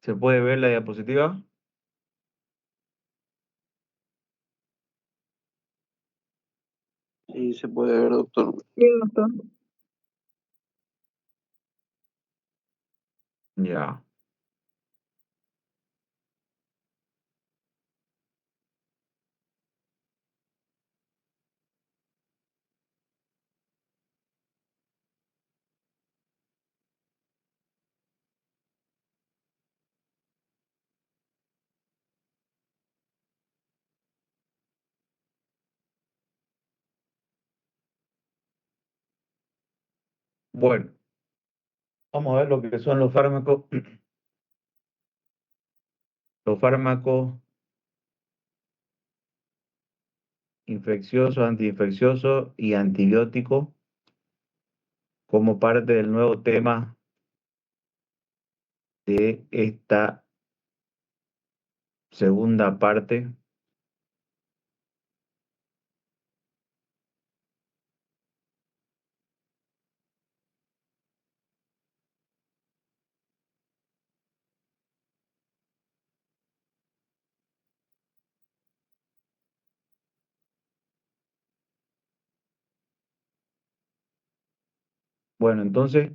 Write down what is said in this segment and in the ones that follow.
¿Se puede ver la diapositiva? Sí, se puede ver, doctor. Sí, doctor. Ya. Bueno, vamos a ver lo que son los fármacos. Los fármacos infecciosos, antiinfecciosos y antibióticos como parte del nuevo tema de esta segunda parte. Bueno, entonces,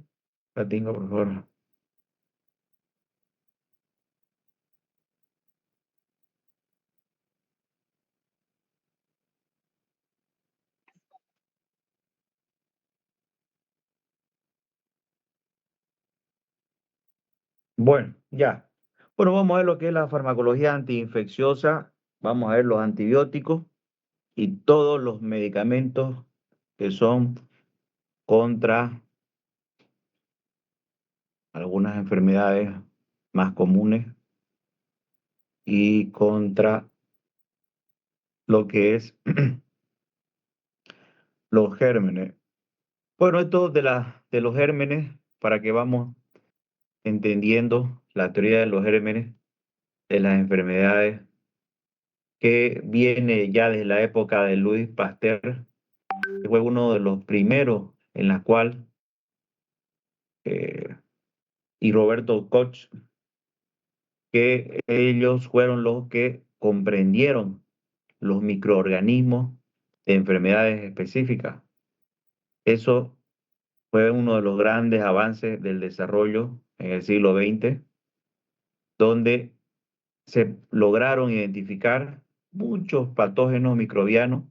la tengo, por favor. Bueno, ya. Bueno, vamos a ver lo que es la farmacología antiinfecciosa. Vamos a ver los antibióticos y todos los medicamentos que son contra algunas enfermedades más comunes y contra lo que es los gérmenes. Bueno, esto de los gérmenes, para que vamos entendiendo la teoría de los gérmenes, de las enfermedades, que viene ya desde la época de Louis Pasteur, que fue uno de los primeros en la cual, eh, y Roberto Koch, que ellos fueron los que comprendieron los microorganismos de enfermedades específicas. Eso fue uno de los grandes avances del desarrollo en el siglo XX, donde se lograron identificar muchos patógenos microbianos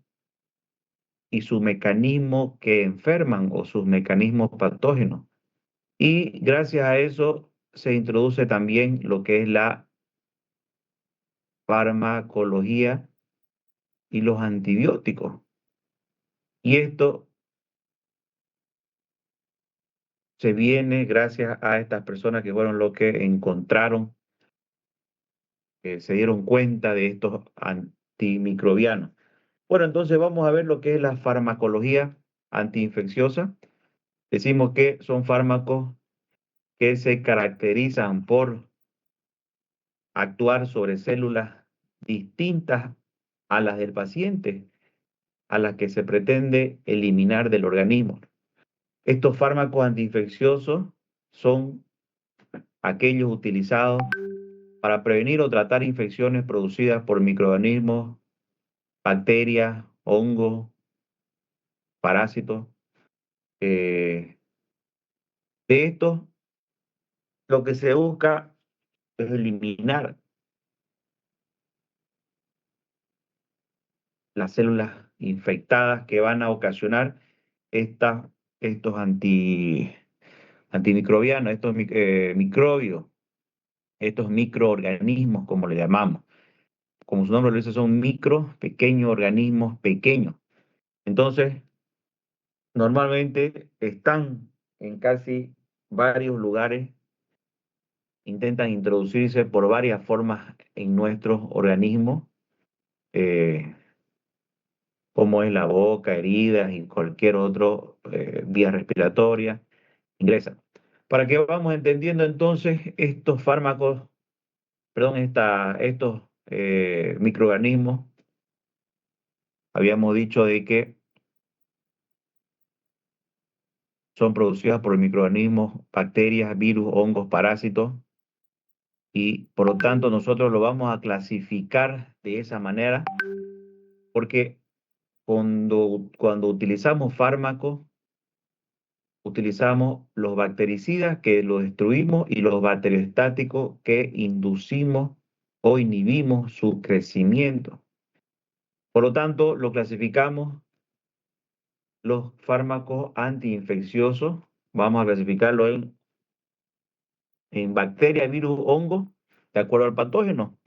y sus mecanismos que enferman o sus mecanismos patógenos. Y gracias a eso se introduce también lo que es la farmacología y los antibióticos. Y esto se viene gracias a estas personas que fueron los que encontraron, que se dieron cuenta de estos antimicrobianos. Bueno, entonces vamos a ver lo que es la farmacología antiinfecciosa. Decimos que son fármacos que se caracterizan por actuar sobre células distintas a las del paciente, a las que se pretende eliminar del organismo. Estos fármacos antiinfecciosos son aquellos utilizados para prevenir o tratar infecciones producidas por microorganismos, bacterias, hongos, parásitos. De estos, lo que se busca es eliminar las células infectadas que van a ocasionar estos antimicrobianos, estos microbios, estos microorganismos, como le llamamos. Como su nombre lo dice, son pequeños organismos pequeños. Entonces, normalmente están en casi varios lugares, intentan introducirse por varias formas en nuestros organismos, eh, como es la boca, heridas y cualquier otro vía respiratoria, ingresan. Para que vamos entendiendo entonces estos fármacos, perdón, estos microorganismos, habíamos dicho de que son producidas por microorganismos, bacterias, virus, hongos, parásitos, y por lo tanto nosotros lo vamos a clasificar de esa manera porque cuando utilizamos fármacos, utilizamos los bactericidas que los destruimos y los bacteriostáticos que inducimos o inhibimos su crecimiento. Por lo tanto, lo clasificamos los fármacos antiinfecciosos, vamos a clasificarlo en bacteria, virus, hongo, de acuerdo al patógeno.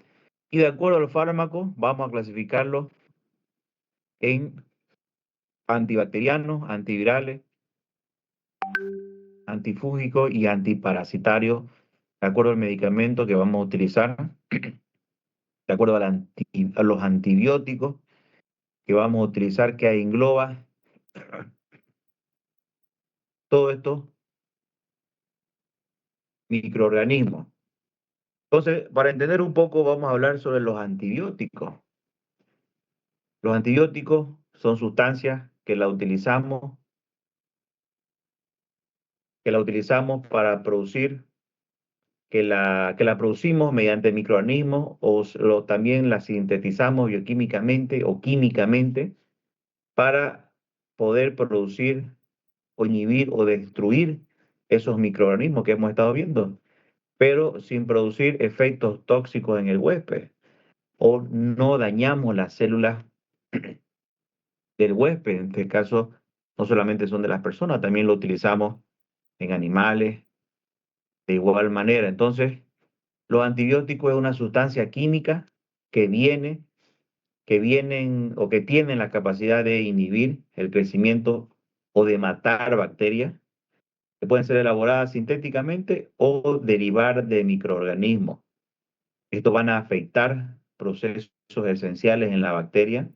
Y de acuerdo al fármaco, vamos a clasificarlos en antibacterianos, antivirales, antifúngicos y antiparasitarios, de acuerdo al medicamento que vamos a utilizar, de acuerdo a los antibióticos que vamos a utilizar, que engloba todos estos microorganismos. Entonces, para entender un poco, vamos a hablar sobre los antibióticos. Los antibióticos son sustancias que la utilizamos para producir, que la producimos mediante microorganismos también la sintetizamos bioquímicamente o químicamente para poder producir o inhibir o destruir esos microorganismos que hemos estado viendo, pero sin producir efectos tóxicos en el huésped o no dañamos las células del huésped. En este caso, no solamente son de las personas, también lo utilizamos en animales de igual manera. Entonces, los antibióticos es una sustancia química que vienen o que tienen la capacidad de inhibir el crecimiento o de matar bacterias que pueden ser elaboradas sintéticamente o derivar de microorganismos. Estos van a afectar procesos esenciales en la bacteria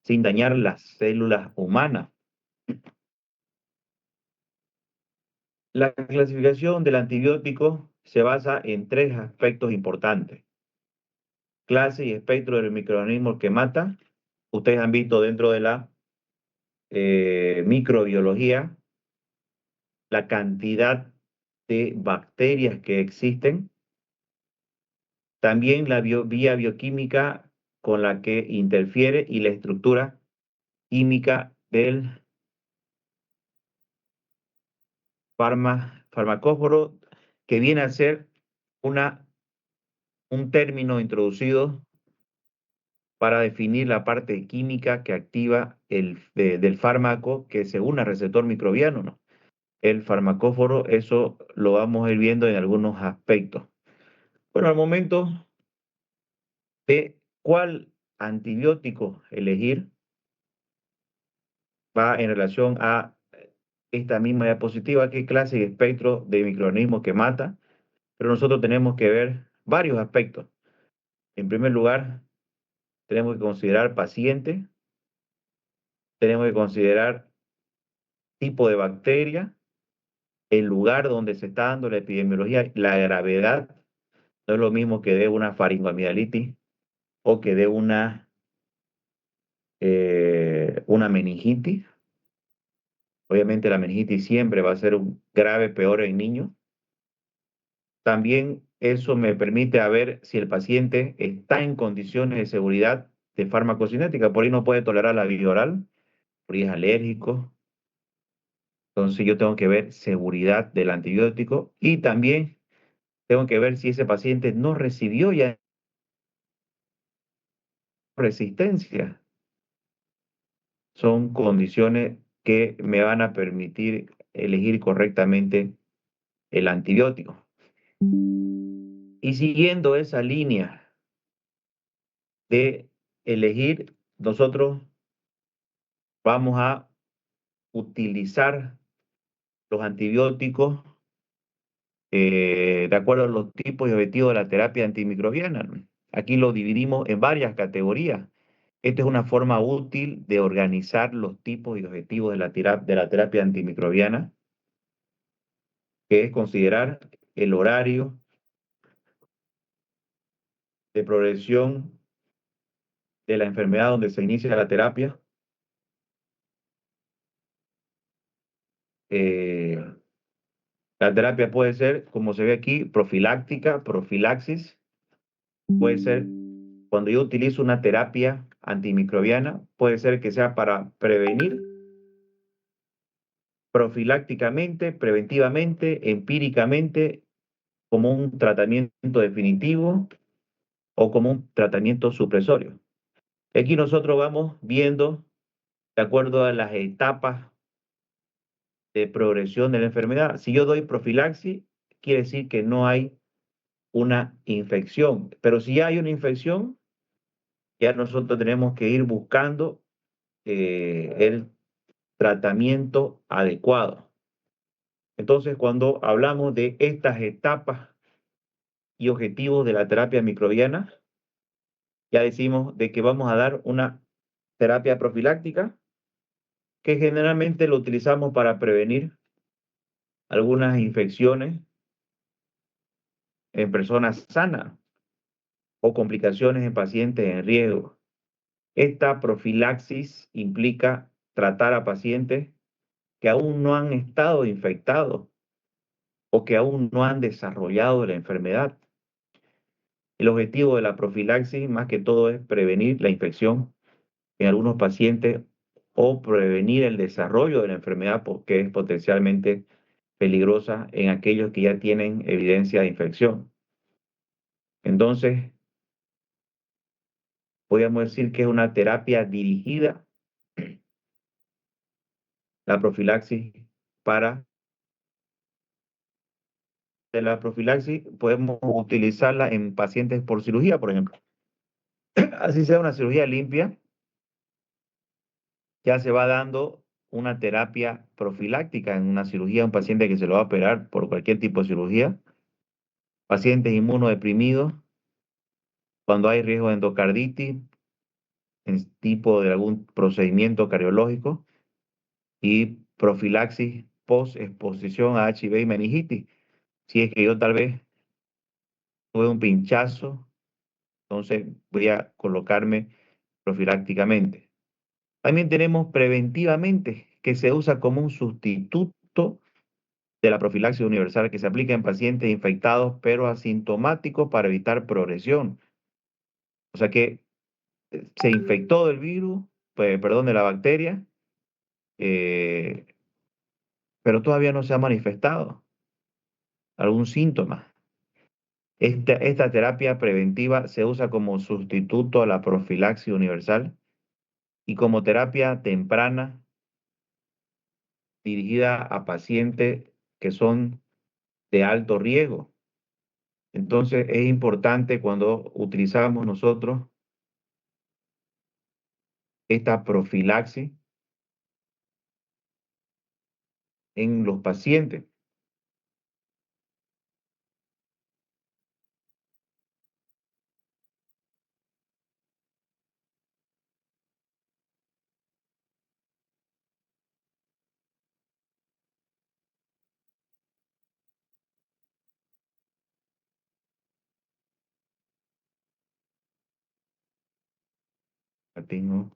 sin dañar las células humanas. La clasificación del antibiótico se basa en tres aspectos importantes: clase y espectro del microorganismo que mata. Ustedes han visto dentro de la microbiología la cantidad de bacterias que existen, también la vía bioquímica con la que interfiere y la estructura química del farmacóforo, que viene a ser un término introducido para definir la parte química que activa del fármaco que se une al receptor microbiano, ¿no? El farmacóforo, eso lo vamos a ir viendo en algunos aspectos. Bueno, al momento de cuál antibiótico elegir, va en relación a esta misma diapositiva, qué clase y espectro de microorganismos que mata, pero nosotros tenemos que ver varios aspectos. En primer lugar, tenemos que considerar paciente, tenemos que considerar tipo de bacteria, el lugar donde se está dando la epidemiología, la gravedad. No es lo mismo que dé una faringoamigdalitis o que dé una meningitis. Obviamente la meningitis siempre va a ser grave, peor en niños. También eso me permite ver si el paciente está en condiciones de seguridad de farmacocinética. Por ahí no puede tolerar la vía oral, por ahí es alérgico. Entonces yo tengo que ver seguridad del antibiótico y también tengo que ver si ese paciente no recibió ya resistencia. Son condiciones que me van a permitir elegir correctamente el antibiótico. Y siguiendo esa línea de elegir, nosotros vamos a utilizar los antibióticos de acuerdo a los tipos y objetivos de la terapia antimicrobiana, ¿no? Aquí lo dividimos en varias categorías. Esta es una forma útil de organizar los tipos y objetivos de la terapia antimicrobiana, que es considerar el horario de progresión de la enfermedad donde se inicia la terapia, eh, La terapia puede ser, como se ve aquí, profiláctica, profilaxis. Puede ser cuando yo utilizo una terapia antimicrobiana, puede ser que sea para prevenir profilácticamente, preventivamente, empíricamente, como un tratamiento definitivo o como un tratamiento supresorio. Aquí nosotros vamos viendo, de acuerdo a las etapas de progresión de la enfermedad. Si yo doy profilaxis, quiere decir que no hay una infección, pero si ya hay una infección, ya nosotros tenemos que ir buscando el tratamiento adecuado. Entonces, cuando hablamos de estas etapas y objetivos de la terapia microbiana, ya decimos de que vamos a dar una terapia profiláctica, que generalmente lo utilizamos para prevenir algunas infecciones en personas sanas o complicaciones en pacientes en riesgo. Esta profilaxis implica tratar a pacientes que aún no han estado infectados o que aún no han desarrollado la enfermedad. El objetivo de la profilaxis, más que todo, es prevenir la infección en algunos pacientes o prevenir el desarrollo de la enfermedad porque es potencialmente peligrosa en aquellos que ya tienen evidencia de infección. Entonces, podríamos decir que es una terapia dirigida, la profilaxis, para la profilaxis podemos utilizarla en pacientes por cirugía, por ejemplo. Así sea una cirugía limpia, ya se va dando una terapia profiláctica en una cirugía, un paciente que se lo va a operar por cualquier tipo de cirugía, pacientes inmunodeprimidos, cuando hay riesgo de endocarditis, en tipo de algún procedimiento cardiológico, y profilaxis post-exposición a HIV y meningitis. Si es que yo tal vez tuve un pinchazo, entonces voy a colocarme profilácticamente. También tenemos preventivamente, que se usa como un sustituto de la profilaxis universal que se aplica en pacientes infectados pero asintomáticos para evitar progresión. O sea que se infectó del virus, pues, perdón, de la bacteria, eh, pero todavía no se ha manifestado algún síntoma. Esta terapia preventiva se usa como sustituto a la profilaxis universal y como terapia temprana dirigida a pacientes que son de alto riesgo. Entonces es importante cuando utilizamos nosotros esta profilaxis en los pacientes. La tengo.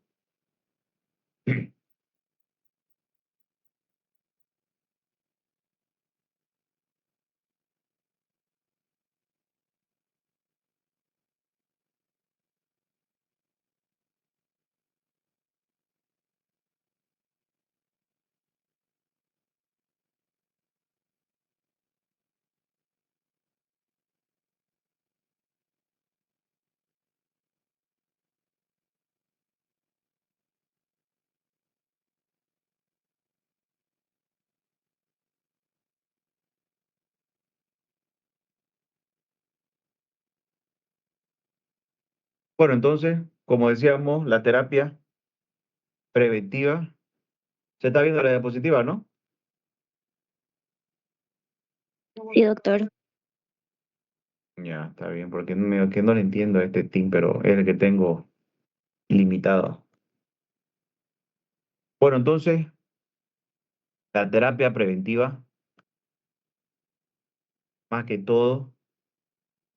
Bueno, entonces, como decíamos, la terapia preventiva, se está viendo la diapositiva, ¿no? Sí, doctor. Ya, está bien, porque que no le entiendo a este team, pero es el que tengo limitado. Bueno, entonces, la terapia preventiva, más que todo,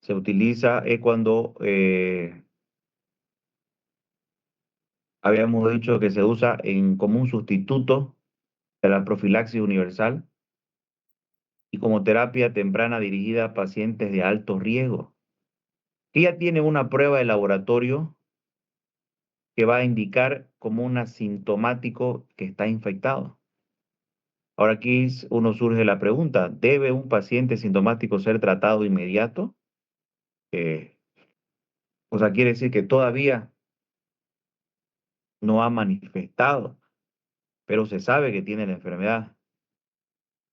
se utiliza es cuando habíamos dicho que se usa como un sustituto de la profilaxis universal. y como terapia temprana dirigida a pacientes de alto riesgo, que ya tienen una prueba de laboratorio que va a indicar como un asintomático que está infectado. Ahora aquí uno surge la pregunta, ¿debe un paciente sintomático ser tratado inmediato? Eh, o sea, quiere decir que todavía no ha manifestado, pero se sabe que tiene la enfermedad.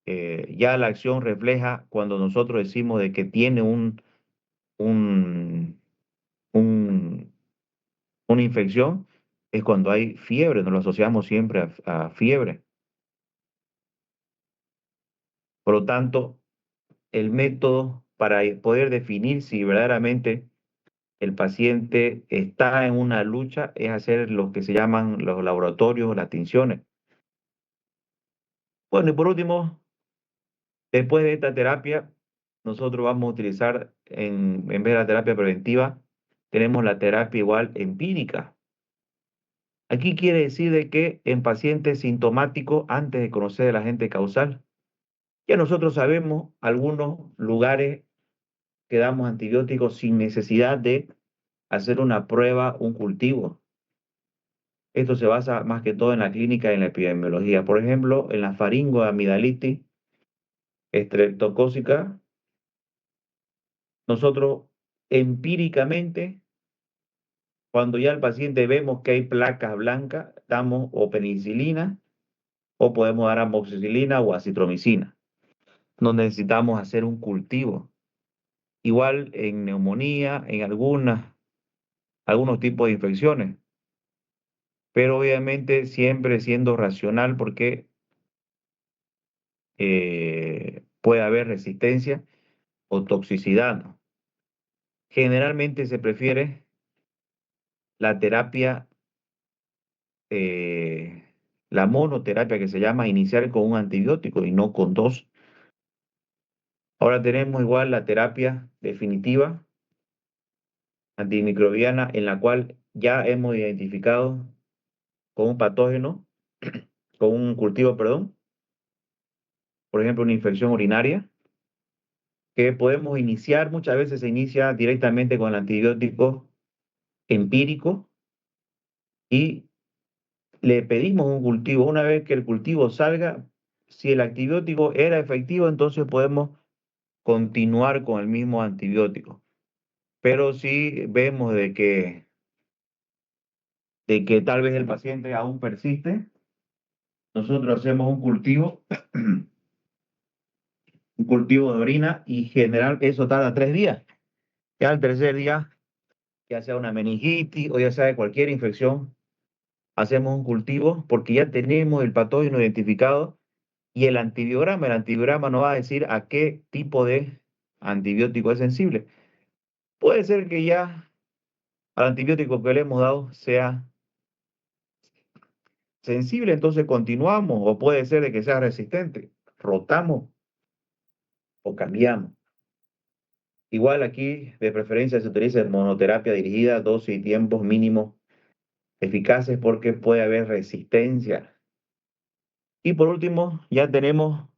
Ya la acción refleja cuando nosotros decimos de que tiene un, un- una infección, es cuando hay fiebre, nos lo asociamos siempre a fiebre. Por lo tanto, el método para poder definir si verdaderamente el paciente está en una lucha es hacer lo que se llaman los laboratorios, las tinciones. Bueno, y por último, después de esta terapia, nosotros vamos a utilizar, en vez de la terapia preventiva, tenemos la terapia igual empírica. Aquí quiere decir de que en pacientes sintomáticos, antes de conocer el agente causal, ya nosotros sabemos algunos lugares que damos antibióticos sin necesidad de hacer una prueba, un cultivo. Esto se basa más que todo en la clínica y en la epidemiología. Por ejemplo, en la faringoamidalitis estreptocócica, nosotros empíricamente, cuando ya el paciente vemos que hay placas blancas, damos o penicilina o podemos dar amoxicilina o acitromicina. No necesitamos hacer un cultivo. Igual en neumonía, en algunos tipos de infecciones, pero obviamente siempre siendo racional porque puede haber resistencia o toxicidad, ¿no? Generalmente se prefiere la terapia, eh, la monoterapia que se llama iniciar con un antibiótico y no con dos. Ahora tenemos igual la terapia definitiva antimicrobiana en la cual ya hemos identificado con un patógeno, con un cultivo, perdón, por ejemplo, una infección urinaria, que podemos iniciar, muchas veces se inicia directamente con el antibiótico empírico y le pedimos un cultivo. Una vez que el cultivo salga, si el antibiótico era efectivo, entonces podemos continuar con el mismo antibiótico. Pero si vemos de que tal vez el paciente aún persiste, nosotros hacemos un cultivo de orina y general eso tarda 3 días. Ya al tercer día, ya sea una meningitis o ya sea cualquier infección, hacemos un cultivo porque ya tenemos el patógeno identificado y el antibiograma nos va a decir a qué tipo de antibiótico es sensible. Puede ser que ya al antibiótico que le hemos dado sea sensible, entonces continuamos, o puede ser de que sea resistente, rotamos o cambiamos. Igual aquí, de preferencia, se utiliza monoterapia dirigida, dosis y tiempos mínimos eficaces porque puede haber resistencia. Y por último, ya tenemos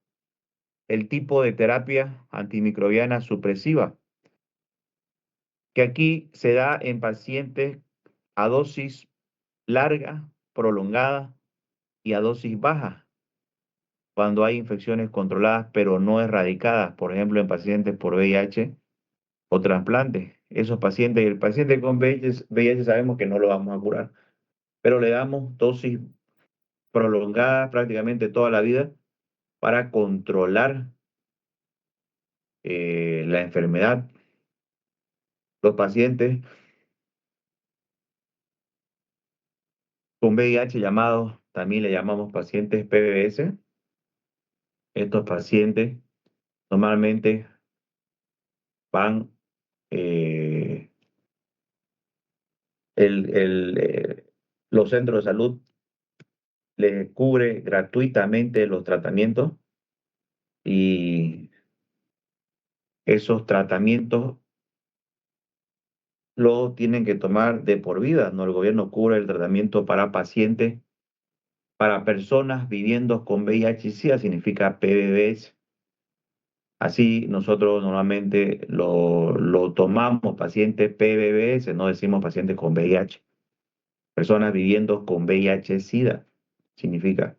el tipo de terapia antimicrobiana supresiva, que aquí se da en pacientes a dosis larga, prolongada y a dosis baja, cuando hay infecciones controladas pero no erradicadas, por ejemplo, en pacientes por VIH o trasplantes. Esos pacientes, el paciente con VIH sabemos que no lo vamos a curar, pero le damos dosis prolongadas prácticamente toda la vida para controlar la enfermedad. Los pacientes con VIH llamados, también le llamamos pacientes PBS. Estos pacientes normalmente van, eh, los centros de salud les cubre gratuitamente los tratamientos y esos tratamientos lo tienen que tomar de por vida, ¿no? El gobierno cubre el tratamiento para pacientes, para personas viviendo con VIH y SIDA, significa PBS. Así nosotros normalmente lo tomamos pacientes PBBS, no decimos pacientes con VIH. Personas viviendo con VIH-Sida, significa,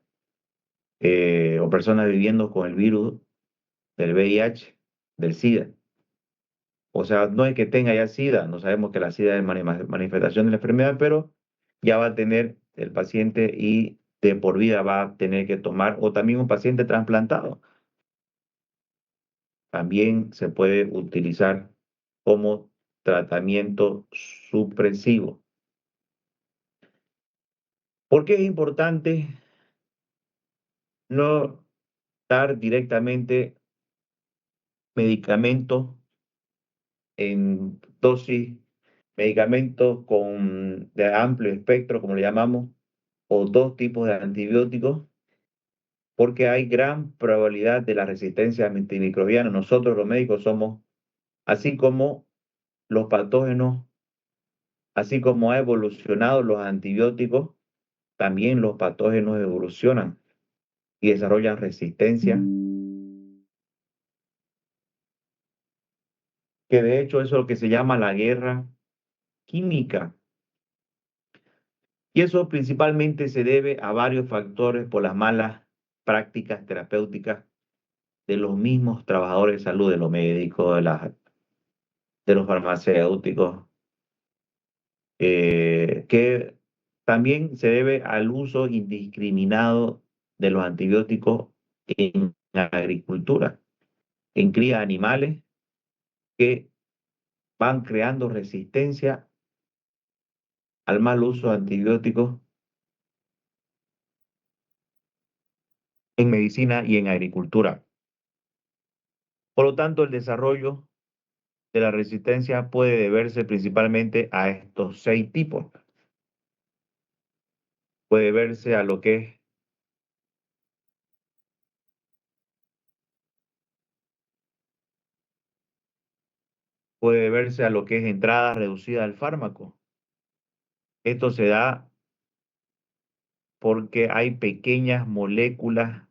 o personas viviendo con el virus del VIH, del SIDA. O sea, no es que tenga ya SIDA, no sabemos que la SIDA es manifestación de la enfermedad, pero ya va a tener el paciente y de por vida va a tener que tomar, o también un paciente trasplantado, también se puede utilizar como tratamiento supresivo. ¿Por qué es importante no dar directamente medicamentos en dosis, medicamentos de amplio espectro, como le llamamos, o dos tipos de antibióticos? Porque hay gran probabilidad de la resistencia antimicrobiana. Nosotros los médicos somos, así como los patógenos, así como ha evolucionado los antibióticos, también los patógenos evolucionan y desarrollan resistencia, que de hecho eso es lo que se llama la guerra química. Y eso principalmente se debe a varios factores por las malas prácticas terapéuticas de los mismos trabajadores de salud, de los médicos, de los farmacéuticos, que también se debe al uso indiscriminado de los antibióticos en la agricultura, en cría de animales que van creando resistencia al mal uso de antibióticos en medicina y en agricultura. Por lo tanto, el desarrollo de la resistencia puede deberse principalmente a estos 6 tipos. Puede verse a lo que es, puede verse a lo que es entrada reducida al fármaco. Esto se da porque hay pequeñas moléculas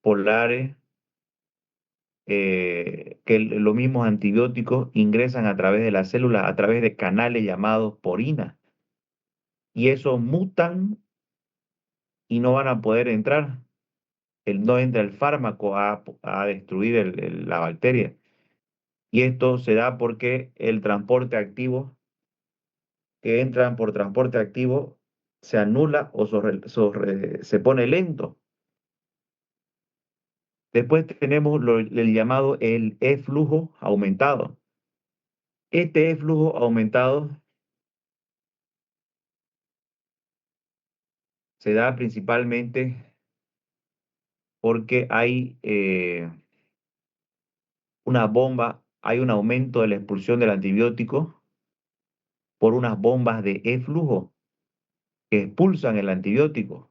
polares que los mismos antibióticos ingresan a través de las células, a través de canales llamados porinas. Y esos mutan y no van a poder entrar. No entra el fármaco a destruir la bacteria. Y esto se da porque el transporte activo, que entran por transporte activo, se anula o se pone lento. Después tenemos el llamado el E-flujo aumentado. Este E-flujo aumentado se da principalmente porque hay una bomba, hay un aumento de la expulsión del antibiótico por unas bombas de E-flujo que expulsan el antibiótico.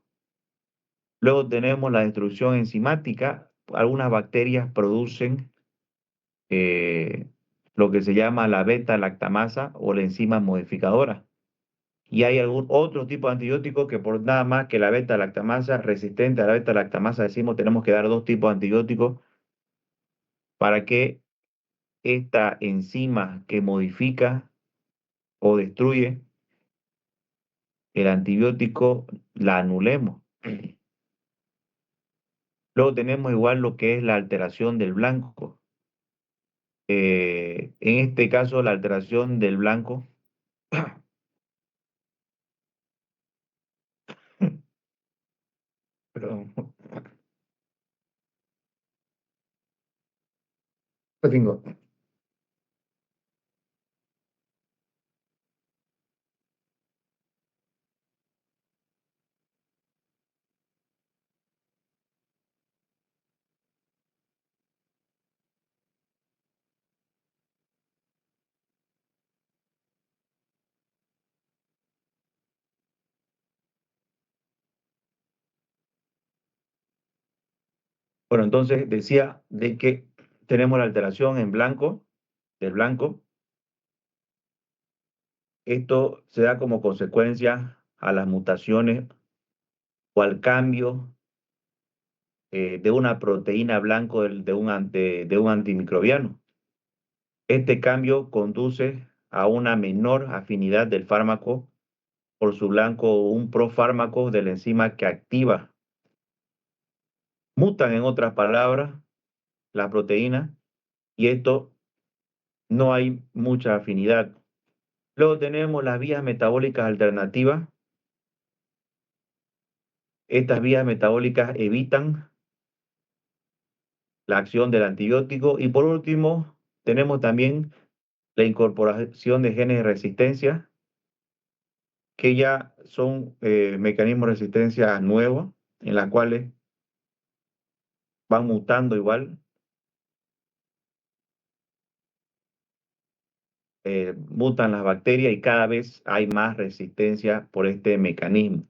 Luego tenemos la destrucción enzimática. Algunas bacterias producen eh, lo que se llama la beta-lactamasa o la enzima modificadora. Y hay algún otro tipo de antibiótico que por nada más que la beta-lactamasa, resistente a la beta-lactamasa, decimos tenemos que dar dos tipos de antibióticos para que esta enzima que modifica o destruye el antibiótico la anulemos. Luego tenemos igual lo que es la alteración del blanco. En este caso, la alteración del blanco, perdón, lo tengo. Bueno, entonces decía de que tenemos la alteración en blanco, del blanco. Esto se da como consecuencia a las mutaciones o al cambio de una proteína blanco de un antimicrobiano. Este cambio conduce a una menor afinidad del fármaco por su blanco o un profármaco de la enzima que activa. Mutan, en otras palabras, la proteína y esto no hay mucha afinidad. Luego tenemos las vías metabólicas alternativas. Estas vías metabólicas evitan la acción del antibiótico. Y por último, tenemos también la incorporación de genes de resistencia, que ya son mecanismos de resistencia nuevos, en las cuales van mutando igual, mutan las bacterias y cada vez hay más resistencia por este mecanismo.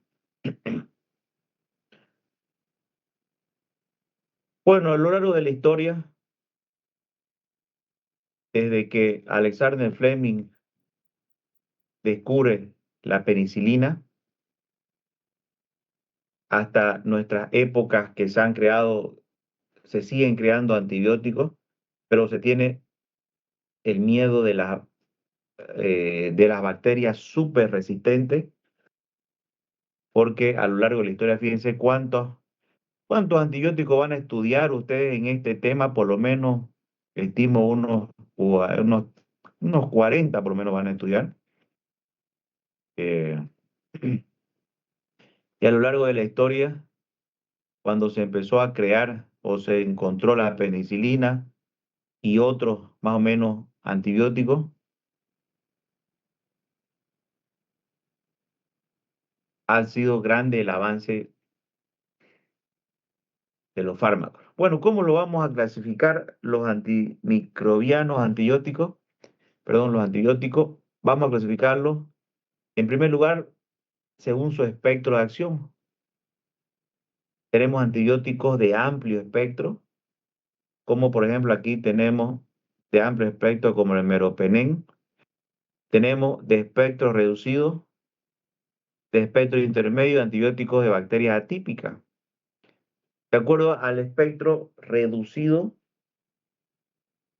Bueno, a lo largo de la historia, desde que Alexander Fleming descubre la penicilina, hasta nuestras épocas que se han creado, se siguen creando antibióticos, pero se tiene el miedo de las bacterias súper resistentes, porque a lo largo de la historia, fíjense cuántos antibióticos van a estudiar ustedes en este tema, por lo menos estimo unos 40 por lo menos van a estudiar. Eh, y a lo largo de la historia, cuando se empezó a crear o se encontró la penicilina y otros más o menos antibióticos, ha sido grande el avance de los fármacos. Bueno, ¿cómo lo vamos a clasificar los antimicrobianos, antibióticos? Perdón, los antibióticos. Vamos a clasificarlos, en primer lugar, según su espectro de acción. Tenemos antibióticos de amplio espectro, como por ejemplo aquí tenemos de amplio espectro como el meropenem. Tenemos de espectro reducido, de espectro intermedio, antibióticos de bacterias atípicas. De acuerdo al espectro reducido,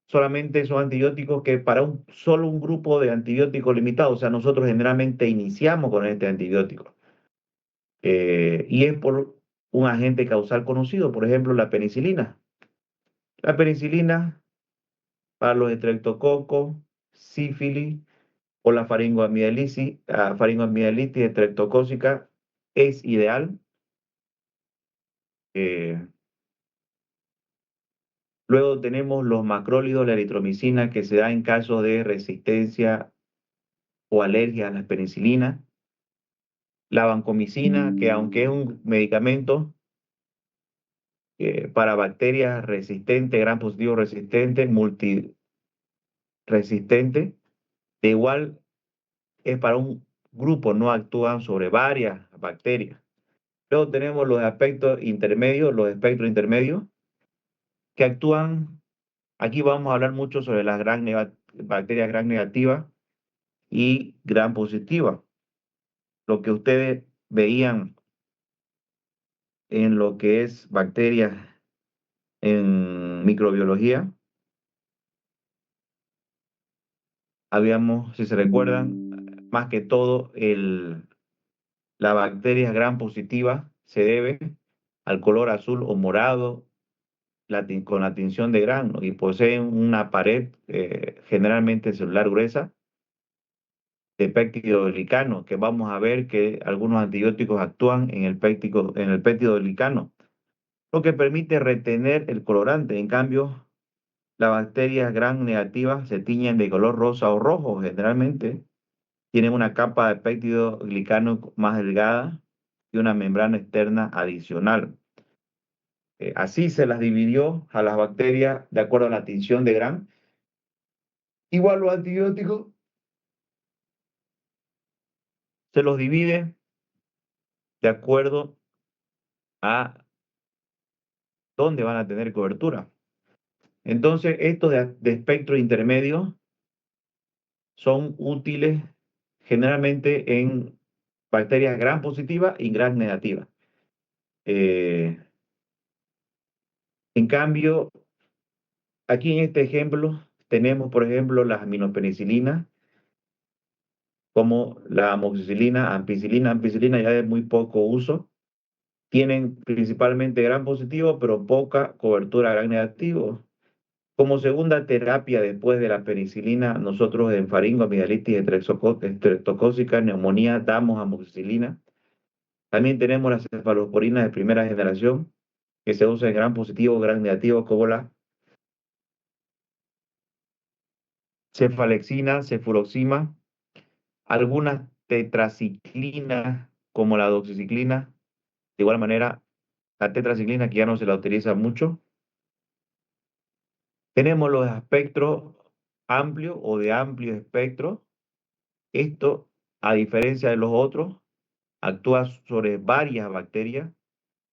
solamente son antibióticos que para solo un grupo de antibióticos limitado, o sea, nosotros generalmente iniciamos con este antibiótico. Y es por un agente causal conocido, por ejemplo, la penicilina. La penicilina para los estreptococos, sífilis o la faringoamidalitis estreptocócica es ideal. Eh, Luego tenemos los macrólidos, la eritromicina, que se da en caso de resistencia o alergia a la penicilina. La vancomicina, que aunque es un medicamento para bacterias resistentes, gram positivo resistente, multiresistente, de igual es para un grupo, no actúan sobre varias bacterias. Luego tenemos los espectros intermedios, que actúan, aquí vamos a hablar mucho sobre las bacterias gram negativas y gram positivas. Lo que ustedes veían en lo que es bacterias en microbiología, habíamos, si se recuerdan, más que todo la bacteria gram positiva se debe al color azul o morado con la tinción de Gram, ¿no? Y poseen una pared generalmente celular gruesa de péptido glicano, que vamos a ver que algunos antibióticos actúan en el péptido glicano, lo que permite retener el colorante. En cambio, las bacterias gram negativas se tiñen de color rosa o rojo, generalmente tienen una capa de péptido glicano más delgada y una membrana externa adicional. Así se las dividió a las bacterias de acuerdo a la tinción de Gram. Igual los antibióticos se los divide de acuerdo a dónde van a tener cobertura. Entonces, estos de espectro intermedio son útiles generalmente en bacterias gram positivas y gram negativas. Eh, En cambio, aquí en este ejemplo tenemos, por ejemplo, las aminopenicilinas, como la amoxicilina, ampicilina. Ampicilina ya de muy poco uso. Tienen principalmente gran positivo, pero poca cobertura gran negativo. Como segunda terapia después de la penicilina, nosotros en faringoamigdalitis estreptocócica, neumonía, damos amoxicilina. También tenemos las cefalosporinas de primera generación, que se usa en gran positivo, gran negativo, como la cefalexina, cefuroxima, algunas tetraciclinas, como la doxiciclina. De igual manera, la tetraciclina, que ya no se la utiliza mucho. Tenemos los espectros amplios o de amplio espectro. Esto, a diferencia de los otros, actúa sobre varias bacterias,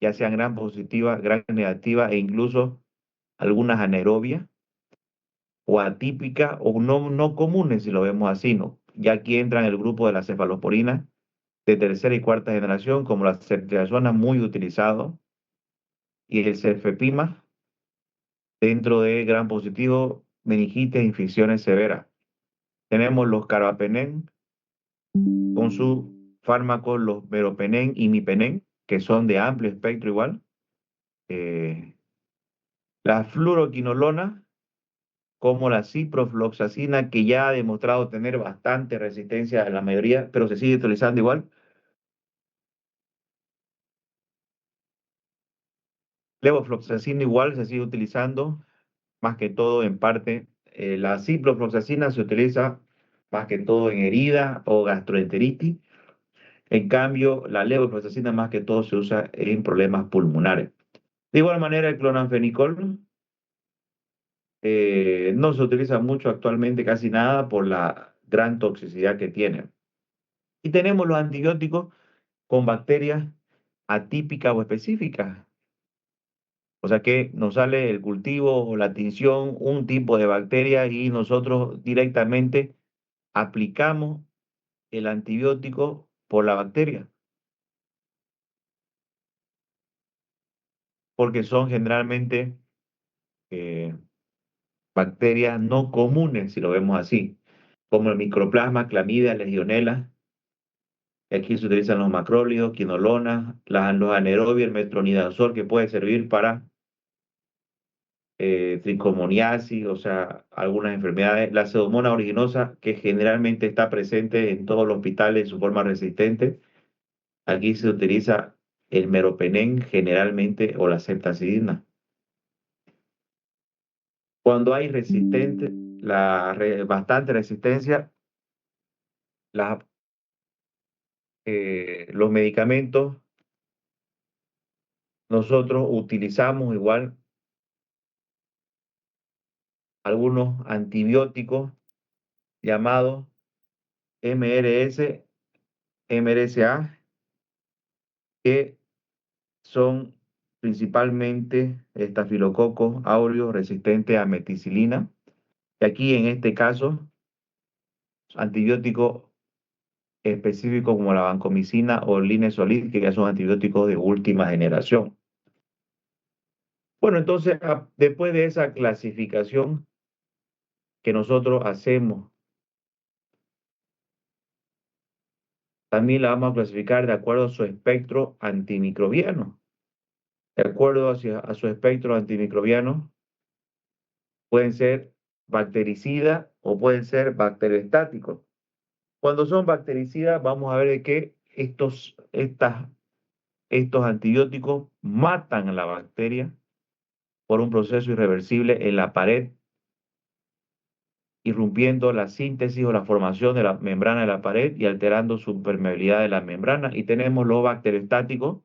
ya sean gran positiva, gran negativa e incluso algunas anaerobias o atípicas o no comunes, si lo vemos así, ¿no? Ya aquí entra en el grupo de las cefalosporinas de tercera y cuarta generación, como la ceftriaxona, muy utilizado, y el cefepima, dentro de gran positivo, meningitis e infecciones severas. Tenemos los carbapenem con su fármaco, los meropenem y imipenem, que son de amplio espectro igual. La fluoroquinolona, como la ciprofloxacina, que ya ha demostrado tener bastante resistencia en la mayoría, pero se sigue utilizando igual. Levofloxacina igual se sigue utilizando, más que todo en parte. La ciprofloxacina se utiliza más que todo en herida o gastroenteritis. En cambio, la levofloxacina más que todo se usa en problemas pulmonares. De igual manera, el clonanfenicol no se utiliza mucho actualmente, casi nada, por la gran toxicidad que tiene. Y tenemos los antibióticos con bacterias atípicas o específicas. O sea que nos sale el cultivo o la tinción, un tipo de bacteria y nosotros directamente aplicamos el antibiótico por la bacteria, porque son generalmente eh, bacterias no comunes, si lo vemos así, como el microplasma, clamidia, legionela. Aquí se utilizan los macrólidos, quinolonas, los anaerobios, el metronidazol, que puede servir para tricomoniasis, o sea, algunas enfermedades. La pseudomonas originosa, que generalmente está presente en todos los hospitales en su forma resistente. Aquí se utiliza el meropenem generalmente o la ceftazidima. Cuando hay bastante resistencia, la- los medicamentos, nosotros utilizamos igual algunos antibióticos llamados MRS, MRSA, que son principalmente estafilococos aureus resistentes a meticilina. Y aquí en este caso, antibióticos específicos como la vancomicina o el linezolid, que ya son antibióticos de última generación. Bueno, entonces, después de esa clasificación que nosotros hacemos, también la vamos a clasificar de acuerdo a su espectro antimicrobiano. De acuerdo a su espectro antimicrobiano, pueden ser bactericidas o pueden ser bacteriostáticos. Cuando son bactericidas, vamos a ver que estos antibióticos matan a la bacteria por un proceso irreversible en la pared, irrumpiendo la síntesis o la formación de la membrana de la pared y alterando su permeabilidad de la membrana. Y tenemos los bacteriostáticos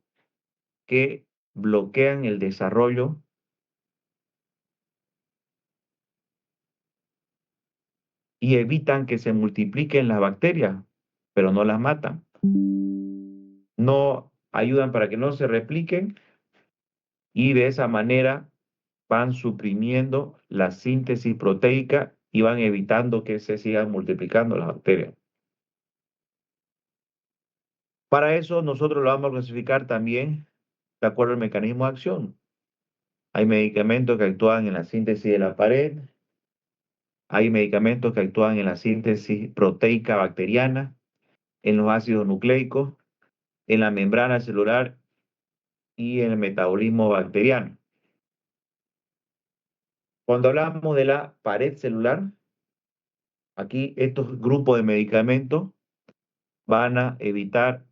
que bloquean el desarrollo y evitan que se multipliquen las bacterias, pero no las matan. No ayudan para que no se repliquen y de esa manera van suprimiendo la síntesis proteica y van evitando que se sigan multiplicando las bacterias. Para eso nosotros lo vamos a clasificar también de acuerdo al mecanismo de acción. Hay medicamentos que actúan en la síntesis de la pared. Hay medicamentos que actúan en la síntesis proteica bacteriana, en los ácidos nucleicos, en la membrana celular y en el metabolismo bacteriano. Cuando hablamos de la pared celular, aquí estos grupos de medicamentos van a evitar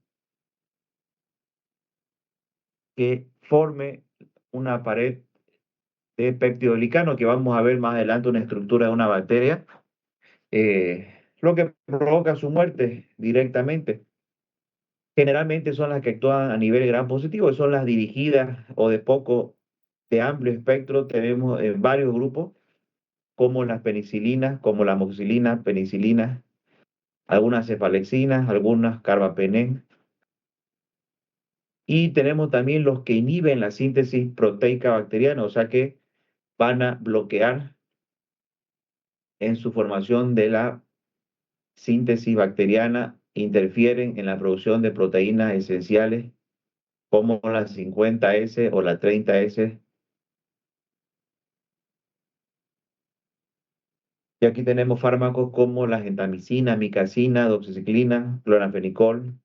que forme una pared de peptidoglicano, que vamos a ver más adelante una estructura de una bacteria, lo que provoca su muerte directamente. Generalmente son las que actúan a nivel gram positivo, son las dirigidas o de amplio espectro. Tenemos varios grupos, como las penicilinas, como la amoxicilina, penicilina, algunas cefalexinas, algunas carbapenem. Y tenemos también los que inhiben la síntesis proteica bacteriana, o sea que van a bloquear en su formación de la síntesis bacteriana, interfieren en la producción de proteínas esenciales como la 50S o la 30S. Y aquí tenemos fármacos como la gentamicina, micacina, doxiciclina, cloranfenicol.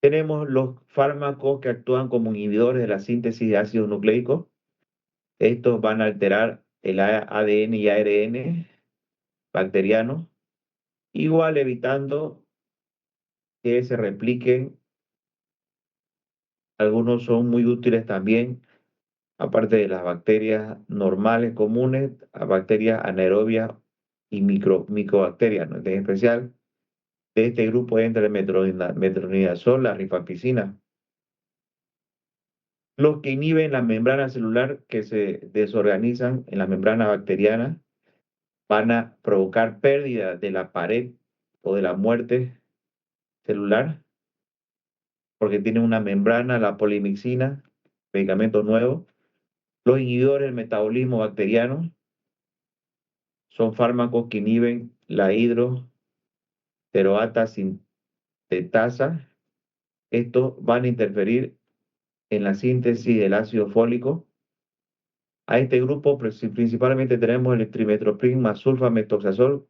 Tenemos los fármacos que actúan como inhibidores de la síntesis de ácidos nucleicos. Estos van a alterar el ADN y ARN bacteriano, igual evitando que se repliquen. Algunos son muy útiles también, aparte de las bacterias normales comunes, a bacterias anaerobias y micobacterias, ¿no? En especial, de este grupo entra el metronidazol, la rifampicina. Los que inhiben la membrana celular, que se desorganizan en la membrana bacteriana, van a provocar pérdida de la pared o de la muerte celular, porque tienen una membrana, la polimixina, medicamento nuevo. Los inhibidores del metabolismo bacteriano son fármacos que inhiben la hidroteroata sintetasa. Estos van a interferir en la síntesis del ácido fólico. A este grupo principalmente tenemos el trimestoprim más sulfamethoxazol,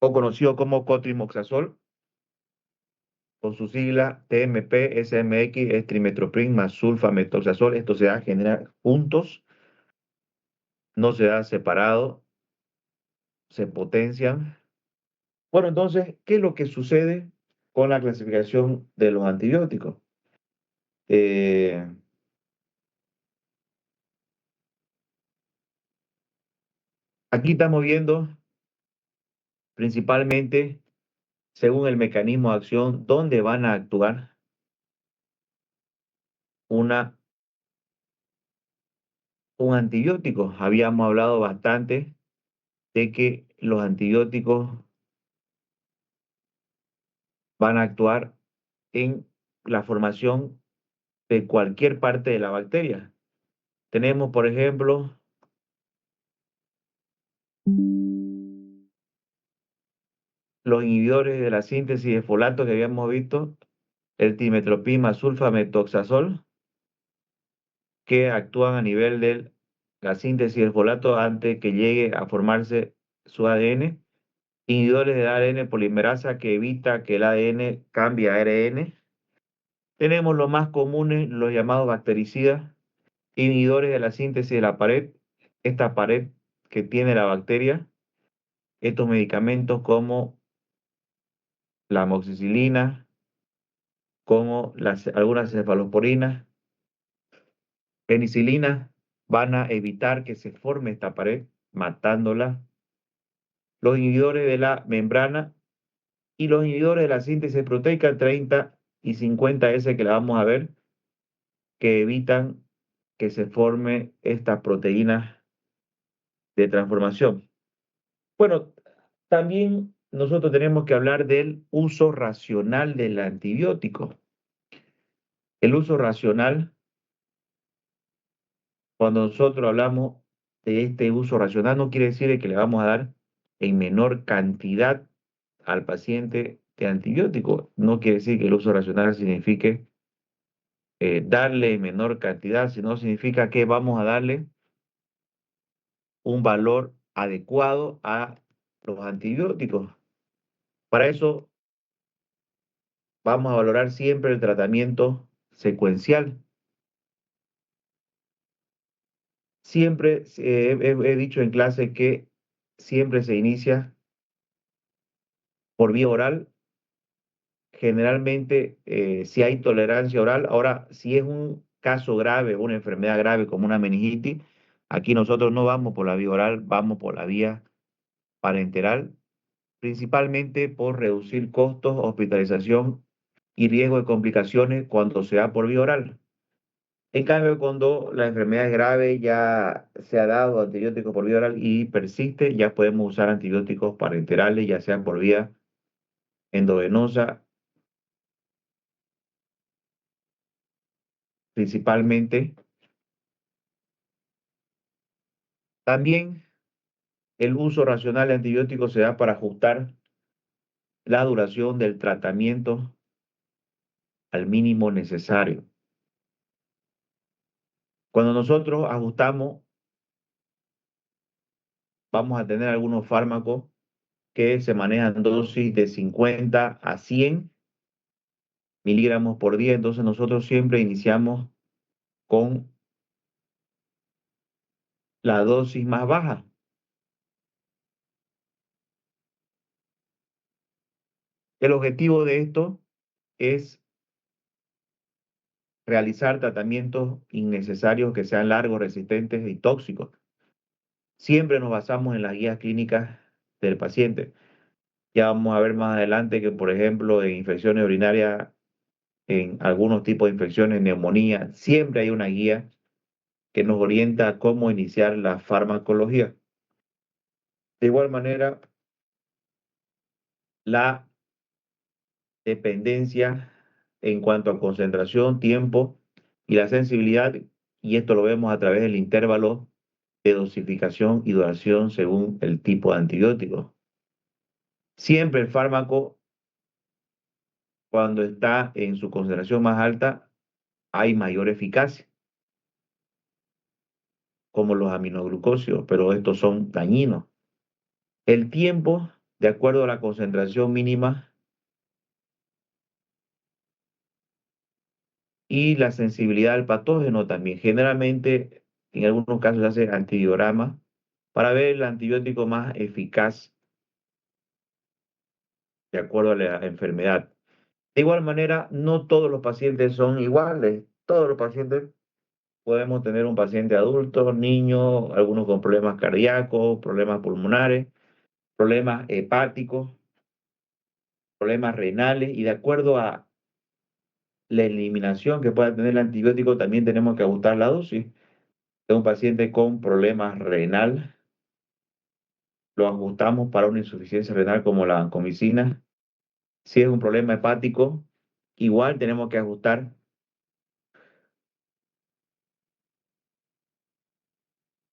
o conocido como cotrimoxazol, con su sigla TMP, SMX, es trimestoprim más sulfamethoxazol. Esto se da generar juntos, no se da separado, se potencian. Bueno, entonces, ¿qué es lo que sucede con la clasificación de los antibióticos? Eh, Aquí estamos viendo principalmente, según el mecanismo de acción, dónde van a actuar una, un antibiótico. Habíamos hablado bastante de que los antibióticos van a actuar en la formación de cualquier parte de la bacteria. Tenemos, por ejemplo, los inhibidores de la síntesis de folato que habíamos visto, el timetropima sulfamethoxazol, que actúan a nivel de la síntesis del folato antes que llegue a formarse su ADN. Inhibidores de ARN polimerasa, que evita que el ADN cambie a ARN. Tenemos los más comunes, los llamados bactericidas, inhibidores de la síntesis de la pared, esta pared que tiene la bacteria. Estos medicamentos como la amoxicilina, como algunas cefalosporinas, penicilina, van a evitar que se forme esta pared, matándola. Los inhibidores de la membrana y los inhibidores de la síntesis proteica 30 y 50S, que la vamos a ver, que evitan que se forme estas proteínas de transformación. Bueno, también nosotros tenemos que hablar del uso racional del antibiótico. El uso racional, cuando nosotros hablamos de este uso racional, no quiere decir que le vamos a dar en menor cantidad al paciente de antibiótico. No quiere decir que el uso racional signifique darle menor cantidad, sino significa que vamos a darle un valor adecuado a los antibióticos. Para eso vamos a valorar siempre el tratamiento secuencial. Siempre he dicho en clase que siempre se inicia por vía oral. Generalmente, si hay tolerancia oral, ahora, si es un caso grave, una enfermedad grave como una meningitis, aquí nosotros no vamos por la vía oral, vamos por la vía parenteral, principalmente por reducir costos, hospitalización y riesgo de complicaciones cuando se da por vía oral. En cambio, cuando la enfermedad es grave, ya se ha dado antibióticos por vía oral y persiste, ya podemos usar antibióticos parenterales, ya sea por vía endovenosa, principalmente. También el uso racional de antibióticos se da para ajustar la duración del tratamiento al mínimo necesario. Cuando nosotros ajustamos, vamos a tener algunos fármacos que se manejan dosis de 50 a 100 miligramos por día. Entonces nosotros siempre iniciamos con la dosis más baja. El objetivo de esto es realizar tratamientos innecesarios que sean largos, resistentes y tóxicos. Siempre nos basamos en las guías clínicas del paciente. Ya vamos a ver más adelante que, por ejemplo, en infecciones urinarias, en algunos tipos de infecciones, neumonía, siempre hay una guía que nos orienta a cómo iniciar la farmacología. De igual manera, la dependencia en cuanto a concentración, tiempo y la sensibilidad, y esto lo vemos a través del intervalo de dosificación y duración según el tipo de antibiótico. Siempre el fármaco, cuando está en su concentración más alta, hay mayor eficacia, como los aminoglucósidos, pero estos son dañinos. El tiempo, de acuerdo a la concentración mínima y la sensibilidad al patógeno también. Generalmente, en algunos casos se hace antibiograma para ver el antibiótico más eficaz de acuerdo a la enfermedad. De igual manera, no todos los pacientes son iguales. Todos los pacientes podemos tener un paciente adulto, niño, algunos con problemas cardíacos, problemas pulmonares, problemas hepáticos, problemas renales, y de acuerdo a la eliminación que pueda tener el antibiótico, también tenemos que ajustar la dosis. De un paciente con problemas renal, lo ajustamos para una insuficiencia renal como la vancomicina. Si es un problema hepático, igual tenemos que ajustar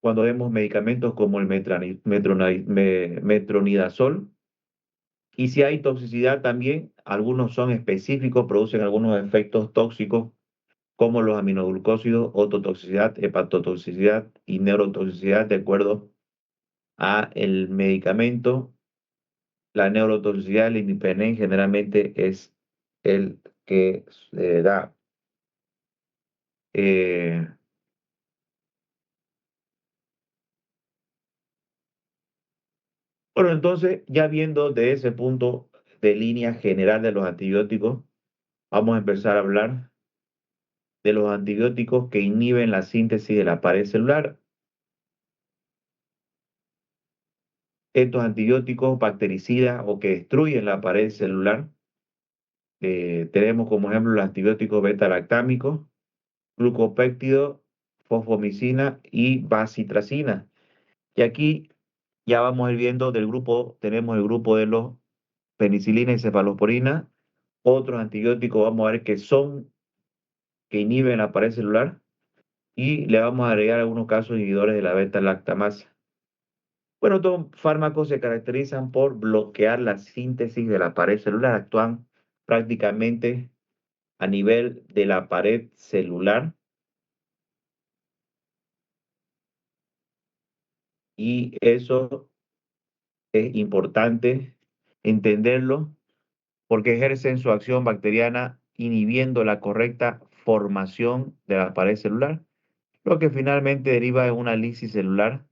cuando demos medicamentos como el metronidazol. Y si hay toxicidad también, algunos son específicos, producen algunos efectos tóxicos como los aminoglucósidos, ototoxicidad, hepatotoxicidad y neurotoxicidad de acuerdo a el medicamento. La neurotoxicidad del imipenem generalmente es el que se da. Eh, bueno, entonces, ya viendo de ese punto de línea general de los antibióticos, vamos a empezar a hablar de los antibióticos que inhiben la síntesis de la pared celular. Estos antibióticos bactericidas o que destruyen la pared celular, tenemos como ejemplo los antibióticos beta-lactámicos, glucopéptido, fosfomicina y bacitracina. Y aquí ya vamos a ir viendo del grupo, tenemos el grupo de los penicilina y cefalosporina, otros antibióticos vamos a ver que son, que inhiben la pared celular, y le vamos a agregar algunos casos inhibidores de la beta-lactamasa. Bueno, estos fármacos se caracterizan por bloquear la síntesis de la pared celular, actúan prácticamente a nivel de la pared celular y eso es importante entenderlo porque ejercen su acción bacteriana inhibiendo la correcta formación de la pared celular, lo que finalmente deriva en una lisis celular.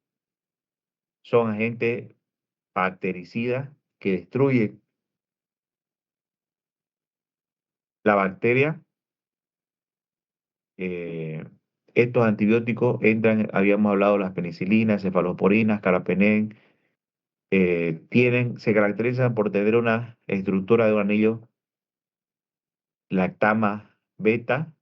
Son agentes bactericidas que destruyen la bacteria. Eh, Estos antibióticos entran, habíamos hablado, las penicilinas, cefaloporinas, carbapenem, se caracterizan por tener una estructura de un anillo lactama beta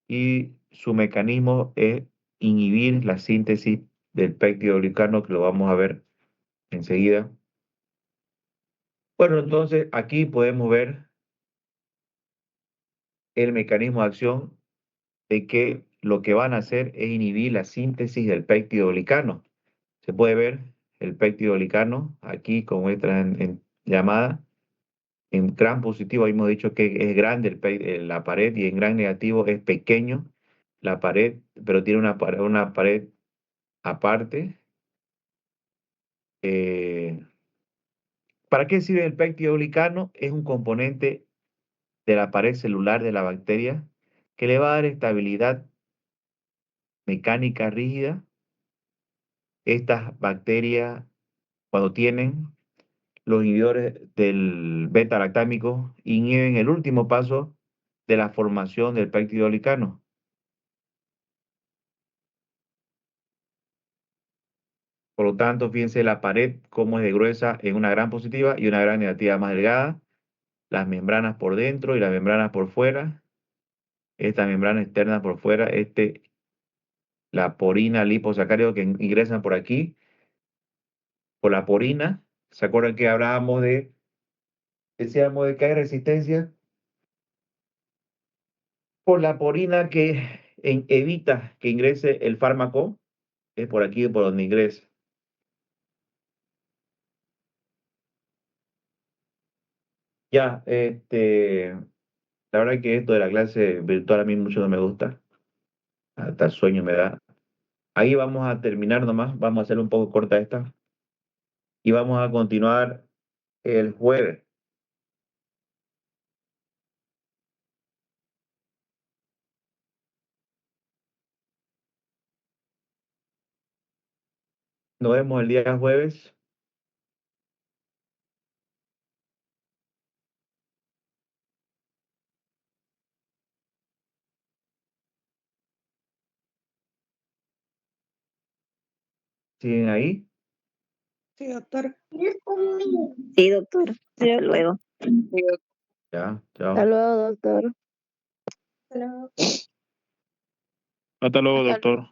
y su mecanismo es inhibir la síntesis del péptido glicano, que lo vamos a ver enseguida. Bueno, entonces aquí podemos ver el mecanismo de acción de que lo que van a hacer es inhibir la síntesis del péptido glicano. Se puede ver el péptido glicano aquí con muestra en llamada. En gran positivo hemos dicho que es grande la pared y en gran negativo es pequeño la pared, pero tiene una pared aparte. Eh, ¿Para qué sirve el péptido glicano? Es un componente de la pared celular de la bacteria que le va a dar estabilidad mecánica rígida. Estas bacterias, cuando tienen los inhibidores del beta-lactámico, inhiben el último paso de la formación del péptido glicano. Por lo tanto, fíjense la pared cómo es de gruesa en una gran positiva y una gran negativa más delgada. Las membranas por dentro y las membranas por fuera. Esta membrana externa por fuera, la porina liposacárido que ingresan por aquí, por la porina. ¿Se acuerdan que hablábamos decíamos de que hay resistencia? Por la porina que evita que ingrese el fármaco, es por aquí por donde ingresa. Ya, la verdad que esto de la clase virtual a mí mucho no me gusta, hasta sueño me da. Ahí vamos a terminar nomás, vamos a hacer un poco corta esta y vamos a continuar el jueves. Nos vemos el día jueves. ¿Siguen ahí? Sí, doctor. Sí, doctor. Hasta luego. Ya, Hasta chao. luego, doctor. Hasta luego. Hasta luego, doctor.